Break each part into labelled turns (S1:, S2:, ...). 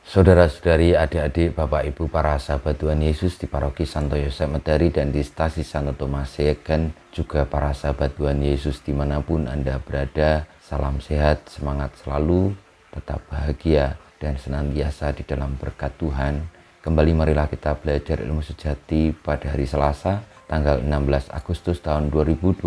S1: Saudara-saudari, adik-adik, Bapak Ibu, para sahabat Tuhan Yesus di Paroki Santo Yosef Medari dan di Stasi Santo Tomas Segan, juga para sahabat Tuhan Yesus dimanapun Anda berada, salam sehat, semangat selalu, tetap bahagia, dan senantiasa di dalam berkat Tuhan. Kembali marilah kita belajar ilmu sejati pada hari Selasa, tanggal 16 Agustus tahun 2022,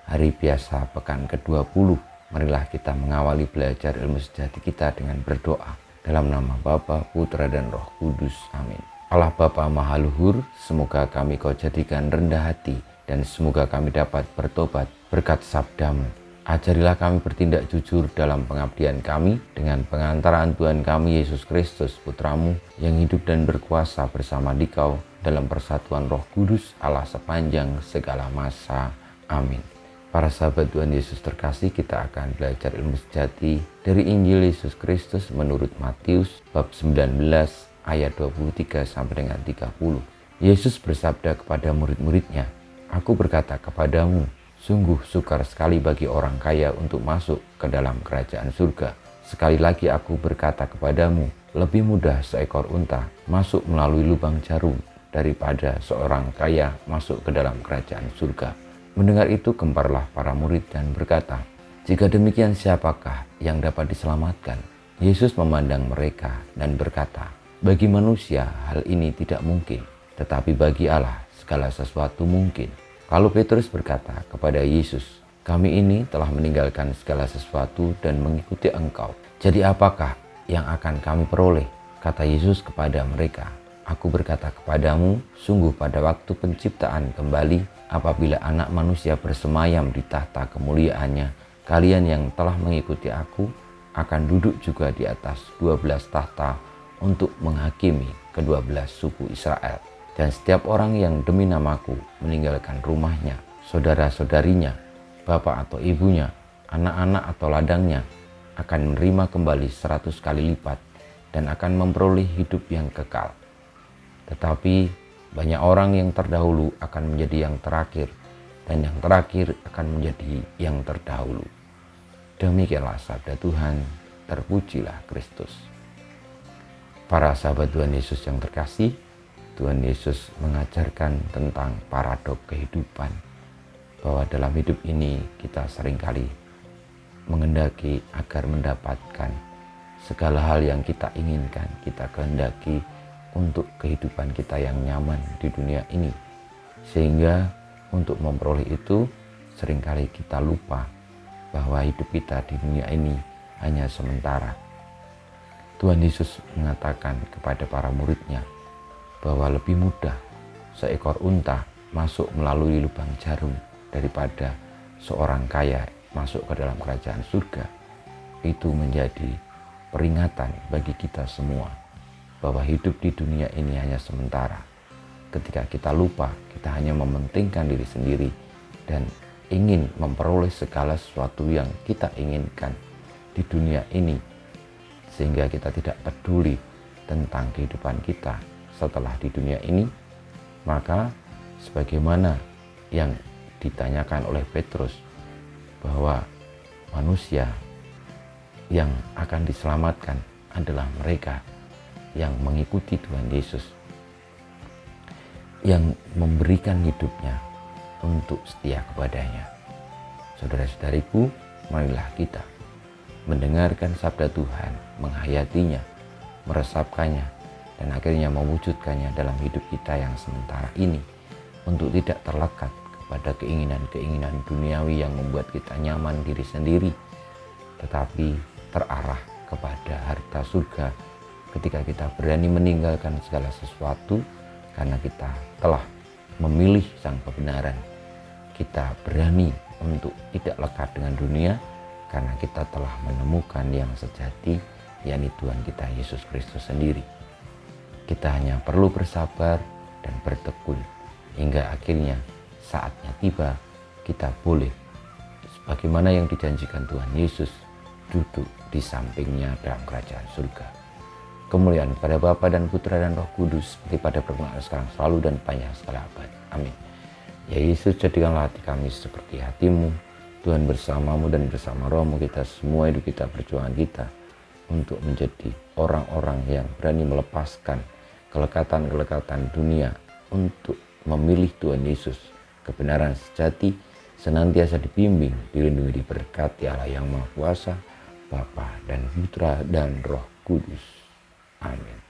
S1: hari biasa pekan ke-20. Marilah kita mengawali belajar ilmu sejati kita dengan berdoa. Dalam nama Bapa, Putra, dan Roh Kudus. Amin. Allah Bapa Maha Luhur, semoga kami Kau jadikan rendah hati, dan semoga kami dapat bertobat berkat sabdamu. Ajarilah kami bertindak jujur dalam pengabdian kami, dengan pengantaraan Tuhan kami Yesus Kristus, Putramu, yang hidup dan berkuasa bersama Dikau dalam persatuan Roh Kudus, Allah sepanjang segala masa. Amin. Para sahabat Tuhan Yesus terkasih, kita akan belajar ilmu sejati dari Injil Yesus Kristus menurut Matius bab 19 ayat 23 sampai dengan 30. Yesus bersabda kepada murid-muridnya, "Aku berkata kepadamu, sungguh sukar sekali bagi orang kaya untuk masuk ke dalam kerajaan surga. Sekali lagi aku berkata kepadamu, lebih mudah seekor unta masuk melalui lubang jarum daripada seorang kaya masuk ke dalam kerajaan surga." Mendengar itu gemparlah para murid dan berkata, "Jika demikian siapakah yang dapat diselamatkan?" Yesus memandang mereka dan berkata, "Bagi manusia hal ini tidak mungkin, tetapi bagi Allah segala sesuatu mungkin." Lalu Petrus berkata kepada Yesus, "Kami ini telah meninggalkan segala sesuatu dan mengikuti Engkau. Jadi apakah yang akan kami peroleh?" Kata Yesus kepada mereka, "Aku berkata kepadamu, sungguh pada waktu penciptaan kembali, apabila anak manusia bersemayam di tahta kemuliaannya, kalian yang telah mengikuti aku akan duduk juga di atas 12 tahta untuk menghakimi ke-12 suku Israel. Dan setiap orang yang demi namaku meninggalkan rumahnya, saudara-saudarinya, bapak atau ibunya, anak-anak atau ladangnya, akan menerima kembali 100 kali lipat dan akan memperoleh hidup yang kekal. Tetapi banyak orang yang terdahulu akan menjadi yang terakhir, dan yang terakhir akan menjadi yang terdahulu." Demikianlah sabda Tuhan, terpujilah Kristus. Para sahabat Tuhan Yesus yang terkasih, Tuhan Yesus mengajarkan tentang paradok kehidupan, bahwa dalam hidup ini kita seringkali mengendaki agar mendapatkan segala hal yang kita inginkan, kita kehendaki untuk kehidupan kita yang nyaman di dunia ini. Sehingga untuk memperoleh itu seringkali kita lupa bahwa hidup kita di dunia ini hanya sementara. Tuhan Yesus mengatakan kepada para muridnya bahwa lebih mudah seekor unta masuk melalui lubang jarum daripada seorang kaya masuk ke dalam kerajaan surga. Itu menjadi peringatan bagi kita semua bahwa hidup di dunia ini hanya sementara. Ketika kita lupa, kita hanya mementingkan diri sendiri dan ingin memperoleh segala sesuatu yang kita inginkan di dunia ini, sehingga kita tidak peduli tentang kehidupan kita setelah di dunia ini, maka sebagaimana yang ditanyakan oleh Petrus, bahwa manusia yang akan diselamatkan adalah mereka yang mengikuti Tuhan Yesus, yang memberikan hidupnya untuk setia kepadanya. Saudara-saudariku, marilah kita mendengarkan sabda Tuhan, menghayatinya, meresapkannya, dan akhirnya mewujudkannya dalam hidup kita yang sementara ini, untuk tidak terlekat kepada keinginan-keinginan duniawi yang membuat kita nyaman diri sendiri, tetapi terarah kepada harta surga ketika kita berani meninggalkan segala sesuatu karena kita telah memilih sang kebenaran. Kita berani untuk tidak lekat dengan dunia karena kita telah menemukan yang sejati, yakni Tuhan kita Yesus Kristus sendiri. Kita hanya perlu bersabar dan bertekun hingga akhirnya saatnya tiba, kita boleh sebagaimana yang dijanjikan Tuhan Yesus duduk di sampingnya dalam kerajaan surga. Kemuliaan pada Bapa dan Putra dan Roh Kudus, seperti pada permulaan sekarang, selalu dan panjang segala abad. Amin. Ya Yesus, jadikanlah hati kami seperti hatimu. Tuhan bersamamu dan bersama rohmu kita semua hidup kita, perjuangan kita, untuk menjadi orang-orang yang berani melepaskan kelekatan-kelekatan dunia untuk memilih Tuhan Yesus. Kebenaran sejati senantiasa dibimbing, dilindungi, diberkati Allah yang Maha Kuasa, Bapa dan Putra dan Roh Kudus. Amin.